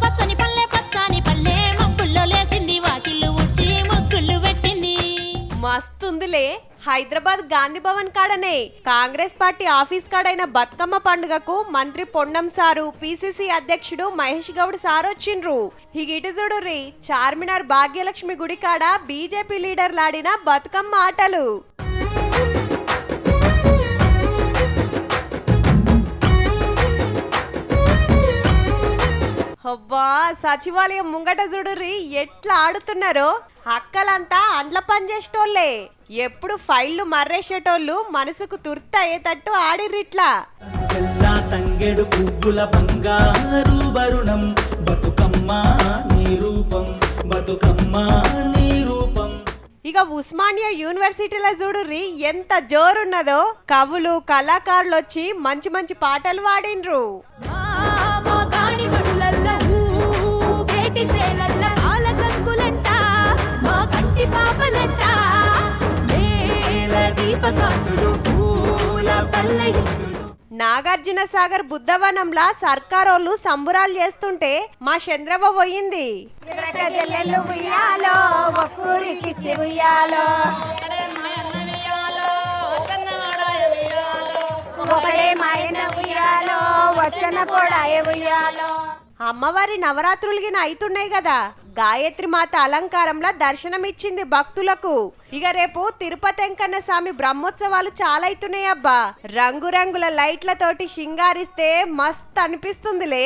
పచ్చని పల్లె పచ్చని పల్లె మబ్బుల్లో లేసింది వాకిళ్ళు ఊడ్చి ముగ్గులు పెట్టింది. మస్తుందిలే. హైదరాబాద్ గాంధీ భవన్ కాడనే కాంగ్రెస్ పార్టీ ఆఫీస్ కాడైన బతుకమ్మ పండుగకు మంత్రి పొన్నం సారు, పిసిసి అధ్యక్షుడు మహేష్ గౌడ్ సార్ వచ్చిండ్రు. ఇటు చూడుర్రి, చార్మినార్ భాగ్యలక్ష్మి గుడి కాడ బీజేపీ లీడర్లాడిన బతుకమ్మ ఆటలు. అబ్బా, సచివాలయం ముంగట చూడుర్రి ఎట్లా ఆడుతున్నారో. అక్కలంతా అండ్ల పనిచేసేటోళ్లే. ఎప్పుడు ఫైళ్లు మర్రేసేటోళ్ళు మనసుకు తుర్త అయ్యేటట్టు ఆడిర్రిట్లా. తంగెడు పువ్వుల బంగారు వరుణం బతుకమ్మ నీ రూపం, బతుకమ్మ నీ రూపం. ఇక ఉస్మానియా యూనివర్సిటీలో చూడుర్రి ఎంత జోరున్నదో. కవులు కళాకారులు వచ్చి మంచి మంచి పాటలు పాడిండ్రు. నాగార్జున సాగర్ బుద్ధవనంలా సర్కారోళ్ళు సంబురాలు చేస్తుంటే మా చంద్రవ్వ పోయింది. అమ్మవారి నవరాత్రులుగిన అయితున్నాయి కదా, గాయత్రి మాత అలంకారంలో దర్శనమిచ్చింది భక్తులకు. ఇక రేపు తిరుపతి వెంకన్న స్వామి బ్రహ్మోత్సవాలు చాలా అవుతున్నాయి అబ్బా. రంగురంగుల లైట్లతోటి షింగారిస్తే మస్త్ అనిపిస్తుందిలే.